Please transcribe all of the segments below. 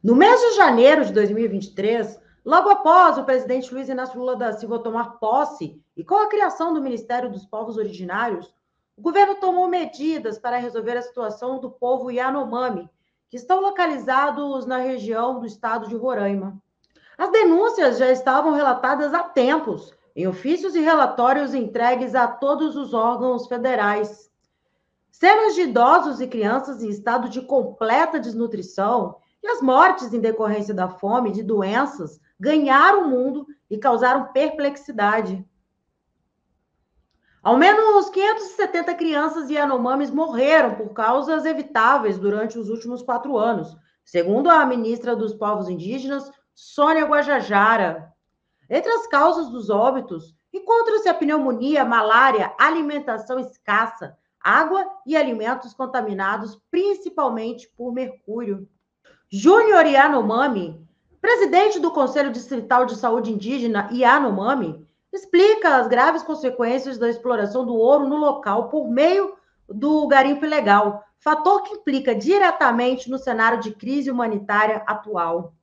No mês de janeiro de 2023, logo após o presidente Luiz Inácio Lula da Silva tomar posse e com a criação do Ministério dos Povos Originários, o governo tomou medidas para resolver a situação do povo Yanomami, que estão localizados na região do estado de Roraima. As denúncias já estavam relatadas há tempos, em ofícios e relatórios entregues a todos os órgãos federais. Cenas de idosos e crianças em estado de completa desnutrição e as mortes em decorrência da fome e de doenças ganharam o mundo e causaram perplexidade. Ao menos 570 crianças Yanomamis morreram por causas evitáveis durante os últimos 4 anos, segundo a ministra dos Povos Indígenas, Sônia Guajajara. Entre as causas dos óbitos, encontram-se a pneumonia, malária, alimentação escassa, água e alimentos contaminados, principalmente por mercúrio. Júnior Yanomami, presidente do Conselho Distrital de Saúde Indígena Yanomami, explica as graves consequências da exploração do ouro no local por meio do garimpo ilegal, fator que implica diretamente no cenário de crise humanitária atual.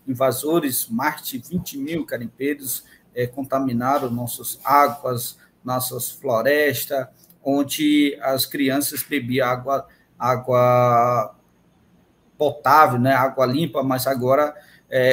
Invasores, mais de 20 mil garimpeiros contaminaram nossas águas, nossas florestas, onde as crianças bebiam água potável, né, água limpa, mas agora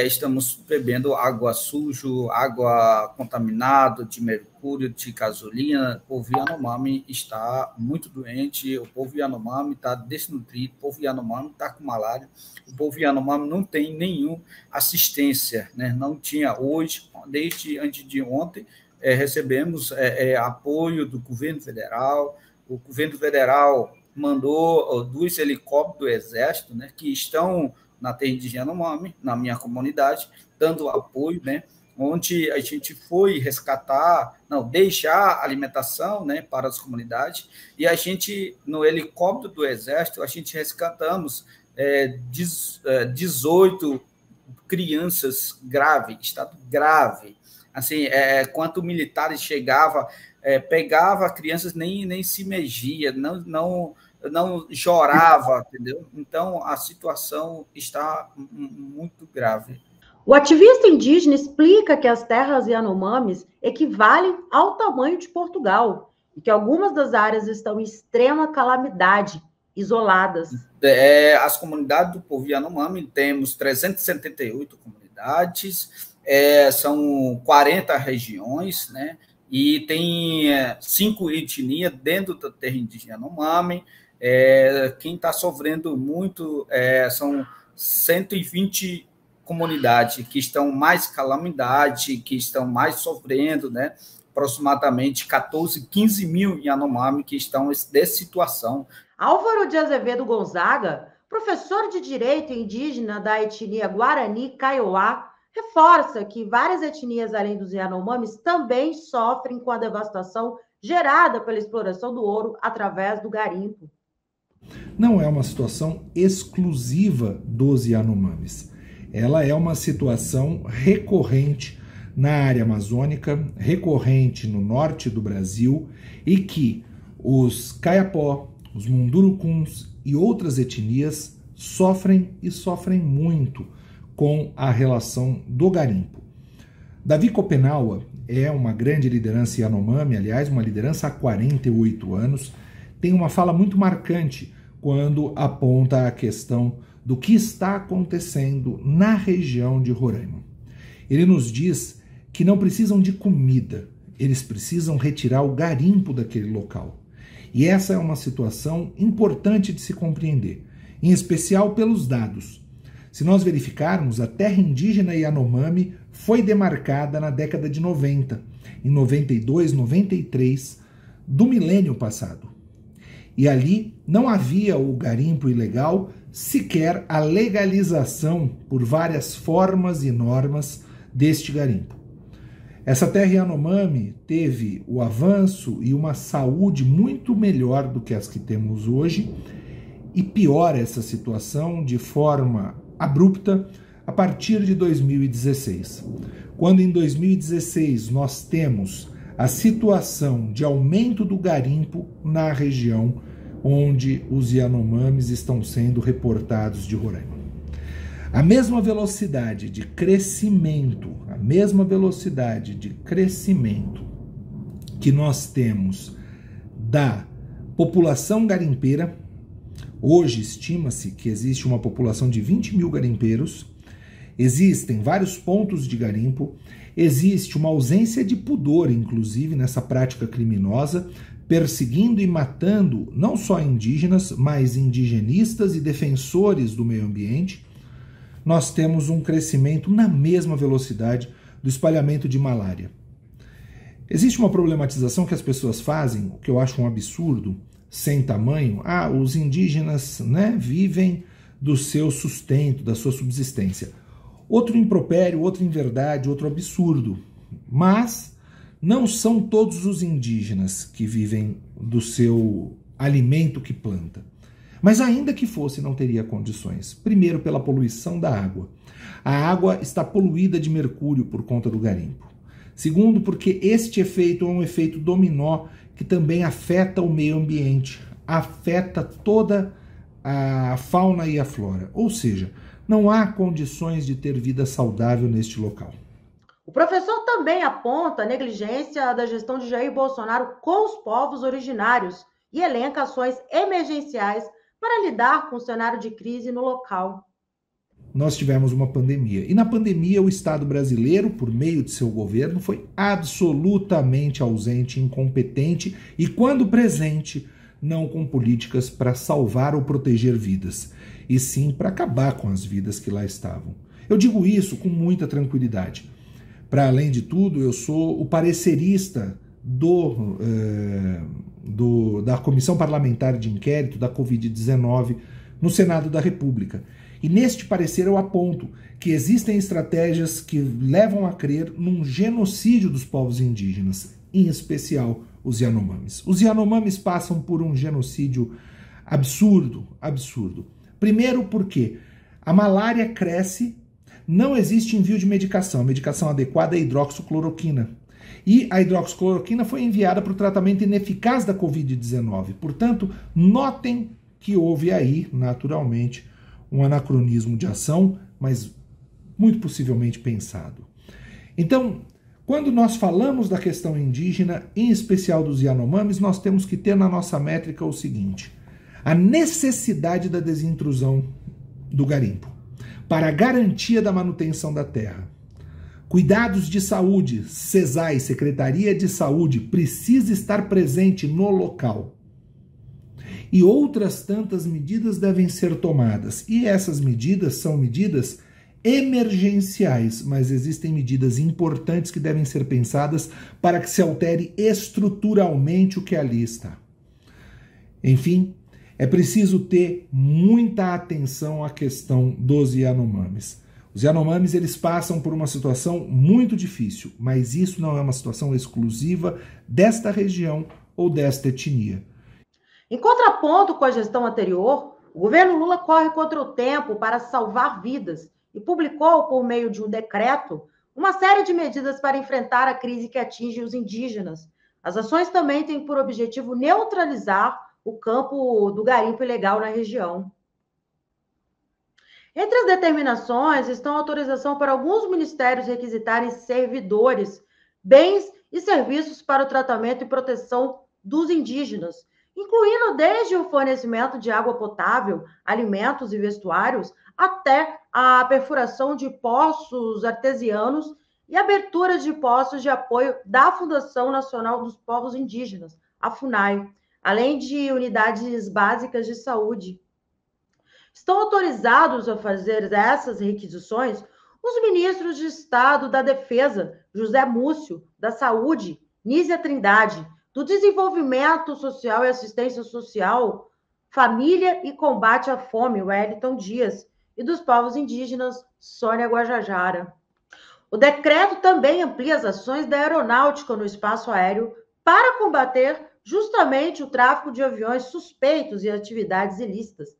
estamos bebendo água suja, água contaminada de mercúrio, de gasolina. O povo Yanomami está muito doente, o povo Yanomami está desnutrido, o povo Yanomami está com malária, o povo Yanomami não tem nenhuma assistência, né? Não tinha hoje, desde antes de ontem, recebemos apoio do governo federal. O governo federal mandou 2 helicópteros do Exército, né, que estão na terra indígena Yanomami, na minha comunidade, dando apoio, né, onde a gente foi resgatar, deixar alimentação, né, para as comunidades, e a gente, no helicóptero do Exército, a gente resgatamos 18 crianças graves, estado grave. Assim, quando militares chegavam, pegava crianças, nem se mexia, não chorava, entendeu? Então, a situação está muito grave. O ativista indígena explica que as terras Yanomamis equivalem ao tamanho de Portugal e que algumas das áreas estão em extrema calamidade, isoladas. As comunidades do povo Yanomami, temos 378 comunidades, são 40 regiões, né? E tem 5 etnias dentro da terra indígena Yanomami. Quem está sofrendo muito são 120 comunidades que estão mais calamidade, que estão mais sofrendo, né? Aproximadamente 14, 15 mil Yanomami que estão nessa situação. Álvaro de Azevedo Gonzaga, professor de Direito Indígena da etnia Guarani Kaiowá, reforça que várias etnias além dos Yanomamis também sofrem com a devastação gerada pela exploração do ouro através do garimpo. Não é uma situação exclusiva dos Yanomamis. Ela é uma situação recorrente na área amazônica, recorrente no norte do Brasil, e que os Kayapó, os Mundurucuns e outras etnias sofrem e sofrem muito com a relação do garimpo. Davi Copenaua é uma grande liderança Yanomami, aliás, uma liderança há 48 anos, tem uma fala muito marcante quando aponta a questão do que está acontecendo na região de Roraima. Ele nos diz que não precisam de comida, eles precisam retirar o garimpo daquele local. E essa é uma situação importante de se compreender, em especial pelos dados. Se nós verificarmos, a terra indígena Yanomami foi demarcada na década de 90, em 92, 93, do milênio passado. E ali não havia o garimpo ilegal, sequer a legalização por várias formas e normas deste garimpo. Essa terra Yanomami teve o avanço e uma saúde muito melhor do que as que temos hoje, e piora essa situação de forma abrupta a partir de 2016. Quando em 2016 nós temos a situação de aumento do garimpo na região onde os Yanomamis estão sendo reportados de Roraima. A mesma velocidade de crescimento, que nós temos da população garimpeira, hoje estima-se que existe uma população de 20 mil garimpeiros, existem vários pontos de garimpo, existe uma ausência de pudor, inclusive, nessa prática criminosa, perseguindo e matando não só indígenas, mas indigenistas e defensores do meio ambiente. Nós temos um crescimento na mesma velocidade do espalhamento de malária. Existe uma problematização que as pessoas fazem, o que eu acho um absurdo, sem tamanho. Os indígenas, vivem do seu sustento, da sua subsistência. Outro impropério, outro inverdade, outro absurdo. Mas não são todos os indígenas que vivem do seu alimento que planta. Mas ainda que fosse, não teria condições. Primeiro, pela poluição da água. A água está poluída de mercúrio por conta do garimpo. Segundo, porque este efeito é um efeito dominó que também afeta o meio ambiente, afeta toda a fauna e a flora. Ou seja, não há condições de ter vida saudável neste local. O professor também aponta a negligência da gestão de Jair Bolsonaro com os povos originários e elenca ações emergenciais para lidar com o cenário de crise no local. Nós tivemos uma pandemia. E na pandemia, o Estado brasileiro, por meio de seu governo, foi absolutamente ausente, incompetente e, quando presente, não com políticas para salvar ou proteger vidas, e sim para acabar com as vidas que lá estavam. Eu digo isso com muita tranquilidade. Para além de tudo, eu sou o parecerista da Comissão Parlamentar de Inquérito da Covid-19 no Senado da República. E neste parecer eu aponto que existem estratégias que levam a crer num genocídio dos povos indígenas, em especial os Yanomamis. Os Yanomamis passam por um genocídio absurdo. Primeiro porque a malária cresce, não existe envio de medicação. A medicação adequada é a hidroxicloroquina. E a hidroxicloroquina foi enviada para o tratamento ineficaz da Covid-19. Portanto, notem que houve aí, naturalmente, um anacronismo de ação, mas muito possivelmente pensado. Então, quando nós falamos da questão indígena, em especial dos Yanomamis, nós temos que ter na nossa métrica o seguinte: a necessidade da desintrusão do garimpo para a garantia da manutenção da terra. Cuidados de saúde, SESAI, Secretaria de Saúde, precisa estar presente no local. E outras tantas medidas devem ser tomadas. E essas medidas são medidas emergenciais, mas existem medidas importantes que devem ser pensadas para que se altere estruturalmente o que ali está. Enfim, é preciso ter muita atenção à questão dos Yanomamis. Os Yanomamis, eles passam por uma situação muito difícil, mas isso não é uma situação exclusiva desta região ou desta etnia. Em contraponto com a gestão anterior, o governo Lula corre contra o tempo para salvar vidas e publicou, por meio de um decreto, uma série de medidas para enfrentar a crise que atinge os indígenas. As ações também têm por objetivo neutralizar o campo do garimpo ilegal na região. Entre as determinações estão a autorização para alguns ministérios requisitarem servidores, bens e serviços para o tratamento e proteção dos indígenas, incluindo desde o fornecimento de água potável, alimentos e vestuários, até a perfuração de poços artesianos e abertura de postos de apoio da Fundação Nacional dos Povos Indígenas, a FUNAI, além de unidades básicas de saúde. Estão autorizados a fazer essas requisições os ministros de Estado da Defesa, José Múcio, da Saúde, Nízia Trindade, do Desenvolvimento Social e Assistência Social, Família e Combate à Fome, Wellington Dias, e dos povos indígenas, Sônia Guajajara. O decreto também amplia as ações da aeronáutica no espaço aéreo para combater justamente o tráfico de aviões suspeitos e atividades ilícitas.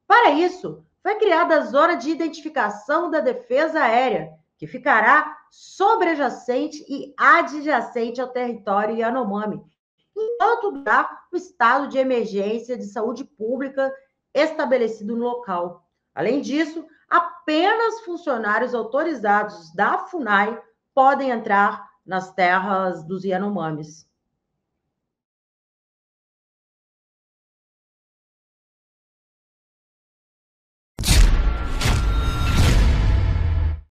Para isso, foi criada a Zona de Identificação da Defesa Aérea, que ficará sobrejacente e adjacente ao território Yanomami, enquanto durar o estado de emergência de saúde pública estabelecido no local. Além disso, apenas funcionários autorizados da FUNAI podem entrar nas terras dos Yanomamis.